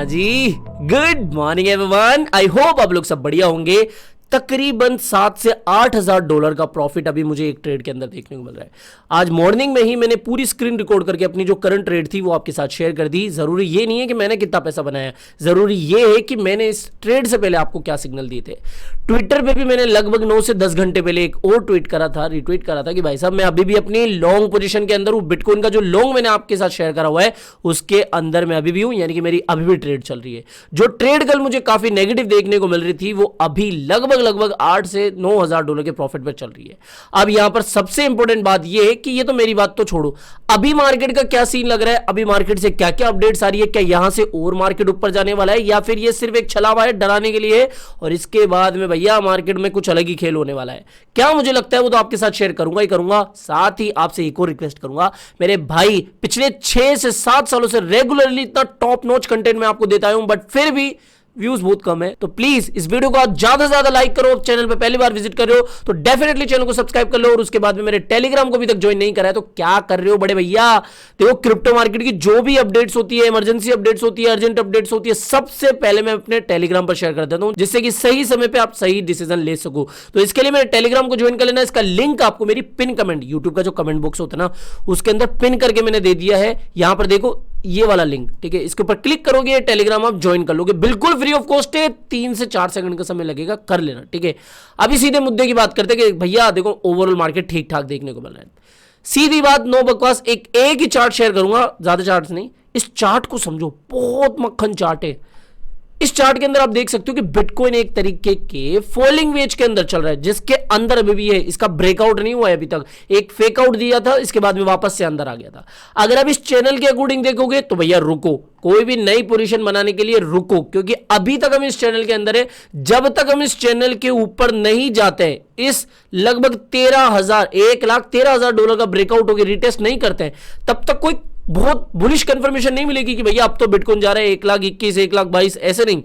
हाँ जी, good morning everyone. I hope आप लोग सब बढ़िया होंगे। तकरीबन 7 से 8 हजार डॉलर का प्रॉफिट अभी मुझे एक ट्रेड के अंदर देखने को मिल रहा है। आज मॉर्निंग में ही मैंने पूरी स्क्रीन रिकॉर्ड करके अपनी जो करंट ट्रेड थी वो आपके साथ शेयर कर दी। जरूरी ये नहीं है कि मैंने कितना पैसा बनाया, जरूरी ये है कि मैंने इस ट्रेड से पहले आपको क्या सिग्नल दिए थे। ट्विटर पे भी मैंने लगभग 9 से 10 घंटे पहले एक और ट्वीट करा था, रिट्वीट करा था कि भाई साहब मैं अभी भी अपनी लॉन्ग पोजीशन के अंदर हूं। बिटकॉइन का जो लॉन्ग मैंने आपके साथ शेयर करा हुआ है उसके अंदर मैं अभी भी हूं, यानी कि मेरी अभी भी ट्रेड चल रही है। जो ट्रेड कल मुझे काफी नेगेटिव देखने को मिल रही थी वो अभी लगभग 8 से 9 हजार डॉलर के प्रॉफिट पर चल रही है। अब यहां पर सबसे इंपॉर्टेंट बात यह है कि ये तो मेरी बात तो छोड़ो, अभी मार्केट का क्या सीन लग रहा है, अभी मार्केट से क्या क्या अपडेट्स आ रही है, क्या यहां से और मार्केट ऊपर जाने वाला है या फिर ये सिर्फ एक छलावा है डराने के लिए, और इसके बाद में भैया मार्केट में कुछ अलग ही खेल होने वाला है। क्या मुझे लगता है वो तो आपके साथ शेयर करूंगा ही करूंगा। साथ ही आपसे एक और रिक्वेस्ट करूंगा, मेरे भाई पिछले 6 से 7 सालों से रेगुलरली इतना टॉप नॉच कंटेंट मैं आपको देता हूं, बट फिर भी व्यूज बहुत कम है। तो प्लीज इस वीडियो को आप ज्यादा से ज्यादा लाइक करो। चैनल पे पहली बार विजिट कर रहे हो तो डेफिनेटली चैनल को सब्सक्राइब कर लो, और उसके बाद में मेरे टेलीग्राम को भी तक ज्वाइन नहीं करा है तो क्या कर रहे हो बड़े भैया। देखो क्रिप्टो मार्केट की जो भी अपडेट्स होती है, इमरजेंसी अपडेट्स होती है, अर्जेंट अपडेट्स होती है, सबसे पहले मैं अपने टेलीग्राम पर शेयर कर देता हूं, जिससे कि सही समय पे आप सही डिसीजन ले सको। तो इसके लिए मेरे टेलीग्राम को ज्वाइन कर लेना। इसका लिंक आपको मेरी पिन कमेंट, यूट्यूब का जो कमेंट बॉक्स होता है ना उसके अंदर पिन करके मैंने दे दिया है। यहां पर देखो ये वाला लिंक, ठीक है, इसके ऊपर क्लिक करोगे टेलीग्राम आप ज्वाइन कर लोगे, बिल्कुल फ्री ऑफ कॉस्ट है। 3 से 4 सेकंड का समय लगेगा, कर लेना, ठीक है। अभी सीधे मुद्दे की बात करते हैं कि भैया देखो ओवरऑल मार्केट ठीक ठाक देखने को मिल रहा है। सीधी बात, नो बकवास, एक ही चार्ट शेयर करूंगा, ज्यादा चार्ट्स नहीं। इस चार्ट को समझो, बहुत मक्खन चार्ट है। इस चार्ट के अंदर आप देख सकते हो कि बिटकॉइन एक तरीके के फॉलिंग वेज के अंदर चल रहा है, जिसके अंदर अभी भी है, इसका ब्रेकआउट नहीं हुआ है अभी तक। एक फेक आउट दिया था, इसके बाद में वापस से अंदर आ गया था। अगर आप इस चैनल के अकॉर्डिंग देखोगे तो भैया रुको, कोई भी नई पोजीशन बनाने के लिए रुको, क्योंकि अभी तक हम इस चैनल के अंदर है। जब तक हम इस चैनल के ऊपर नहीं जाते हैं, इस लगभग 1,13,000 डॉलर का ब्रेकआउट होकर रिटेस्ट नहीं करते हैं, तब तक कोई बहुत बुलिश कंफर्मेशन नहीं मिलेगी कि भैया अब तो बिटकॉइन जा रहा है 1,21,000, 1,22,000, ऐसे नहीं।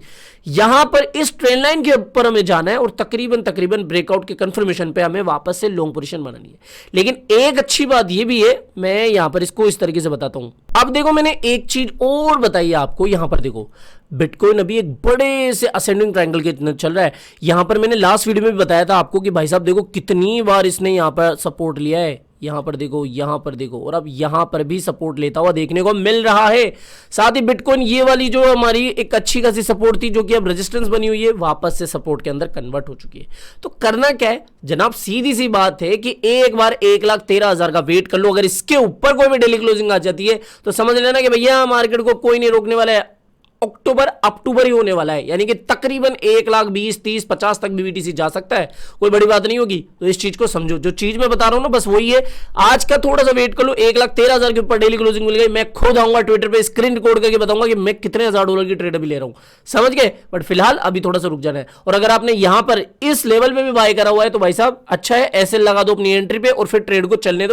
यहां पर इस ट्रेंड लाइन के ऊपर हमें जाना है और तकरीबन ब्रेकआउट के कंफर्मेशन पे हमें वापस से लॉन्ग पोजीशन बनानी है। लेकिन एक अच्छी बात यह भी है, मैं यहां पर इसको इस तरीके से बताता हूं। अब देखो मैंने एक चीज और बताई आपको, यहां पर देखो बिटकॉइन अभी एक बड़े से असेंडिंग ट्रायंगल के अंदर चल रहा है। यहां पर मैंने लास्ट वीडियो में भी बताया था आपको कि भाई साहब देखो कितनी बार इसने यहां पर सपोर्ट लिया है, यहां पर देखो, यहां पर देखो, और अब यहां पर भी सपोर्ट लेता हुआ देखने को मिल रहा है। साथ ही बिटकॉइन ये वाली जो हमारी एक अच्छी खासी सपोर्ट थी, जो कि अब रेजिस्टेंस बनी हुई है, वापस से सपोर्ट के अंदर कन्वर्ट हो चुकी है। तो करना क्या है जनाब, सीधी सी बात है कि एक बार 1,13,000 का वेट कर लो। अगर इसके ऊपर कोई भी डेली क्लोजिंग आ जाती है तो समझ लेना कि भैया मार्केट को कोई नहीं रोकने वाला है। अक्टूबर ही होने वाला है, यानी कि तकरीबन 1,20,000, 30, 50 तक बीटीसी जा सकता है, कोई बड़ी बात नहीं होगी। तो इस चीज को समझो, जो चीज मैं बता रहा हूं ना बस वही है। आज का थोड़ा सा वेट कर लो, 1,13,000 के ऊपर डेली क्लोजिंग मिल गई, मैं खुद आऊंगा ट्विटर पे स्क्रीन रिकॉर्ड करके बताऊंगा कि मैं कितने हजार डॉलर की ट्रेड अभी ले रहा हूं, समझ गए। बट फिलहाल अभी थोड़ा सा रुक जाना है। और अगर आपने यहां पर इस लेवल पे भी बाय करा हुआ है तो भाई साहब अच्छा है, ऐसे लगा दो अपनी एंट्री पे और फिर ट्रेड को चलने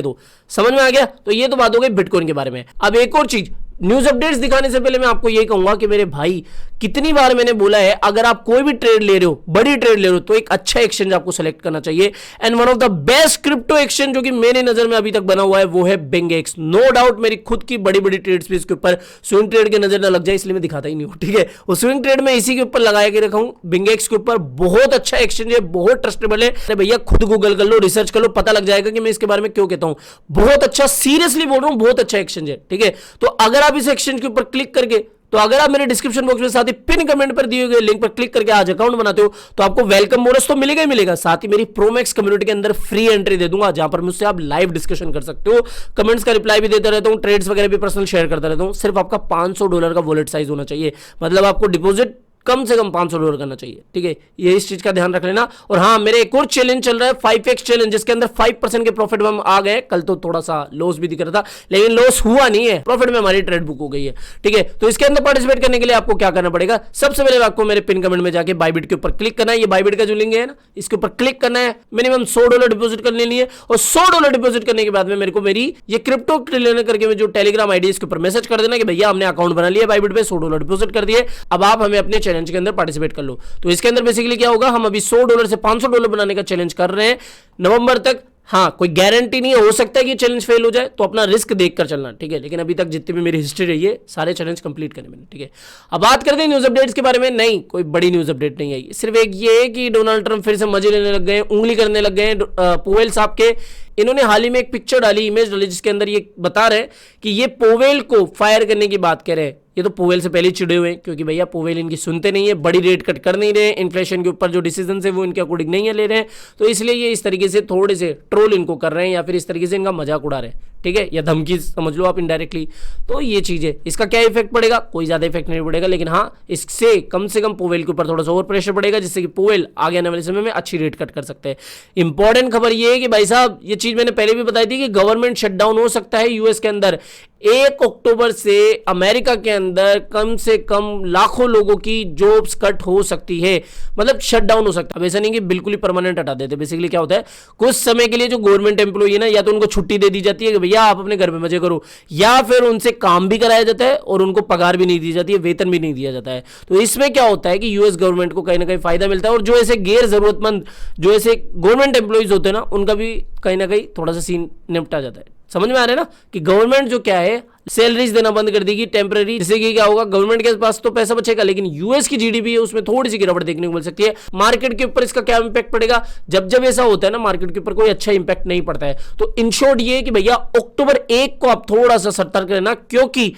दो। समझ में आ गया। तो ये तो बात हो गई बिटकॉइन के बारे में। अब एक और चीज, न्यूज अपडेट्स दिखाने से पहले मैं आपको यही कहूंगा कि मेरे भाई, कितनी बार मैंने बोला है, अगर आप कोई भी ट्रेड ले रहे हो, बड़ी ट्रेड ले रहे हो, तो एक अच्छा एक्सचेंज आपको सेलेक्ट करना चाहिए। And one of the best crypto exchange जो कि मेरे नजर में अभी तक बना हुआ है वो है BingX। नो डाउट मेरी खुद की बड़ी ट्रेड्स भी इसके ऊपर, स्विंग ट्रेड के नजर ना लग जाए इसलिए मैं दिखाता ही नहीं हूं, ठीक है। वो स्विंग ट्रेड में इसी के ऊपर लगा के रखा हूं, BingX के ऊपर। बहुत अच्छा एक्सचेंज है, बहुत ट्रस्टेबल है। अरे भैया खुद गूगल कर लो, रिसर्च कर लो, पता लग जाएगा कि मैं इसके बारे में क्यों कहता हूं। बहुत अच्छा, सीरियसली बोल रहा हूं, बहुत अच्छा एक्सचेंज है, ठीक है। तो अगर आप इस एक्सचेंज के ऊपर क्लिक करके, तो अगर आप मेरे डिस्क्रिप्शन बॉक्स में साथ ही पिन कमेंट पर दिए गए लिंक पर क्लिक करके आज अकाउंट बनाते हो तो आपको वेलकम बोनस तो मिलेगा ही मिलेगा। साथ ही मेरी प्रोमैक्स कम्युनिटी के अंदर फ्री एंट्री दे दूंगा, जहां पर मुझसे आप लाइव डिस्कशन कर सकते हो, कमेंट्स का रिप्लाई भी देता रहता हूं, ट्रेड्स वगैरह भी पर्सनल शेयर करता रहता हूं। सिर्फ आपका $500 का वॉलेट साइज होना चाहिए, मतलब आपको डिपॉजिट कम से कम $500 करना चाहिए, ठीक है। ये इस चीज का ध्यान रख लेना। और हाँ, मेरे एक और चैलेंज चल रहा है 5x चैलेंज, जिसके अंदर 5% के प्रॉफिट में हम आ गए। कल तो थोड़ा सा लॉस भी दिख रहा था, लेकिन लॉस हुआ नहीं है, प्रॉफिट में हमारी ट्रेड बुक हो गई है, ठीक है। तो इसके अंदर पार्टिसिपेट करने के लिए आपको क्या करना पड़ेगा, सबसे पहले आपको मेरे पिन कमेंट में जाके बायबिट के ऊपर क्लिक करना है। ये बायबिट का जो लिंक है ना, इसके ऊपर क्लिक करना है। मिनिमम $100 डिपॉजिट करने लिए, और $100 डिपॉजिट करने के बाद में मेरे को मेरी ये क्रिप्टो ट्रिलियनर करके जो टेलीग्राम आईडी इसके ऊपर मैसेज कर देना कि भैया हमने अकाउंट बना लिया बायबिट पे, $100 डिपॉजिट कर दिए, अब आप हमें अपने चैलेंज के अंदर पार्टिसिपेट कर लो। तो इसके अंदर बेसिकली क्या होगा, हम अभी $100 से $500 बनाने का चैलेंज कर रहे हैं। नवंबर तक हाँ, कोई गारंटी नहीं है, हो सकता है कि चैलेंज फेल हो जाए, तो अपना रिस्क देखकर चलना, ठीक है। लेकिन अभी तक जितनी भी मेरी हिस्ट्री रही है सारे चैलेंज कंप्लीट करे मैंने, ठीक है। अब बात करते हैं न्यूज अपडेट्स के बारे में। नहीं, कोई बड़ी न्यूज अपडेट नहीं आई, सिर्फ एक ये है कि डोनाल्ड ट्रंप फिर से मजे लेने लग गए, उंगली करने लग गए पोवेल साहब के। इन्होंने हाल ही में एक पिक्चर डाली, इमेज डाली, जिसके अंदर ये बता रहे हैं कि ये पोवेल को फायर करने की बात कह रहे हैं। ये तो पोवेल से पहले ही चिड़े हुए हैं, क्योंकि भैया पोवेल इनकी सुनते नहीं है, बड़ी रेट कट कर नहीं रहे, इन्फ्लेशन के ऊपर जो डिसीजन है वो इनके अकॉर्डिंग नहीं है ले रहे हैं, तो इसलिए ये इस तरीके से थोड़े से ट्रोल इनको कर रहे हैं, या फिर इस तरीके से इनका मजाक उड़ा रहे हैं, ठीक है, या धमकी समझ लो आप इनडायरेक्टली। तो ये चीज है, इसका क्या इफेक्ट पड़ेगा, कोई ज्यादा इफेक्ट नहीं पड़ेगा, लेकिन हाँ, इससे कम से कम पोवेल के ऊपर थोड़ा सा और प्रेशर पड़ेगा, जिससे कि पोवेल आगे आने वाले समय में अच्छी रेट कट कर सकते हैं। इंपॉर्टेंट खबर ये है कि भाई साहब, ये चीज मैंने पहले भी बताई थी कि गवर्नमेंट शटडाउन हो सकता है यूएस के अंदर। 1 अक्टूबर से अमेरिका के अंदर कम से कम लाखों लोगों की जॉब्स कट हो सकती है, मतलब शटडाउन हो सकता है। अब ऐसा नहीं कि बिल्कुल ही परमानेंट हटा देते, बेसिकली क्या होता है, कुछ समय के लिए जो गवर्नमेंट एम्प्लॉई है ना, या तो उनको छुट्टी दे दी जाती है कि भैया आप अपने घर में मजे करो, या फिर उनसे काम भी कराया जाता है और उनको पगार भी नहीं दी जाती है, वेतन भी नहीं दिया जाता है। तो इसमें क्या होता है कि यूएस गवर्नमेंट को कहीं ना कहीं फायदा मिलता है, और जो ऐसे गैर जरूरतमंद जो ऐसे गवर्नमेंट एम्प्लॉइज होते हैं ना, उनका भी कहीं ना कहीं थोड़ा सा सीन निपटा जाता है। समझ में आ रहा है ना कि गवर्नमेंट जो क्या है, सैलरीज देना बंद कर देगी टेम्पररी, जिससे कि क्या होगा, गवर्नमेंट के पास तो पैसा बचेगा, लेकिन यूएस की जीडीपी है उसमें थोड़ी सी गिरावट देखने को मिल सकती है। मार्केट के ऊपर इसका क्या इंपैक्ट पड़ेगा, जब ऐसा होता है ना, मार्केट के ऊपर कोई अच्छा इंपैक्ट नहीं पड़ता है। तो इन शॉर्ट ये कि भैया अक्टूबर 1 को आप थोड़ा सा सतर्क रहना, क्योंकि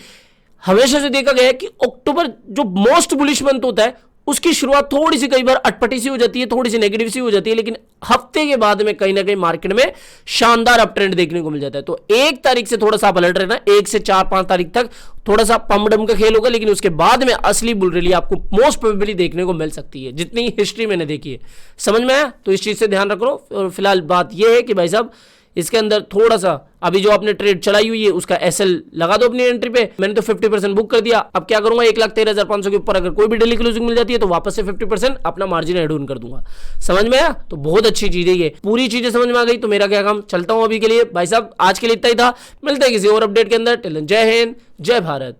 हमेशा से देखा गया है कि अक्टूबर जो मोस्ट बुलिश मंथ होता है, उसकी शुरुआत थोड़ी सी कई बार अटपटी सी हो जाती है, थोड़ी सी नेगेटिव सी हो जाती है, लेकिन हफ्ते के बाद में कहीं ना कहीं मार्केट में शानदार अप ट्रेंड देखने को मिल जाता है। तो 1 तारीख से थोड़ा सा आप अलर्ट रहना, 1 से 4-5 तारीख तक थोड़ा सा पमडम का खेल होगा, लेकिन उसके बाद में असली बुल रैली आपको मोस्ट प्रोबेबली देखने को मिल सकती है, जितनी हिस्ट्री मैंने देखी है। समझ में आया? तो इस चीज से ध्यान रख लो। और फिलहाल बात यह है कि भाई साहब, इसके अंदर थोड़ा सा अभी जो आपने ट्रेड चलाई हुई है उसका एसएल लगा दो अपनी एंट्री पे। मैंने तो 50% बुक कर दिया। अब क्या करूंगा, 1,13,500 के ऊपर अगर कोई भी डेली क्लोजिंग मिल जाती है तो वापस से 50% अपना मार्जिन एड ऑन कर दूंगा। समझ में आया? तो बहुत अच्छी चीज है ये, पूरी चीजें समझ में आ गई तो मेरा क्या काम, चलता हूं अभी के लिए। भाई साहब आज के लिए इतना ही था, मिलते हैं किसी और अपडेट के अंदर। टिल देन जय हिंद, जय भारत।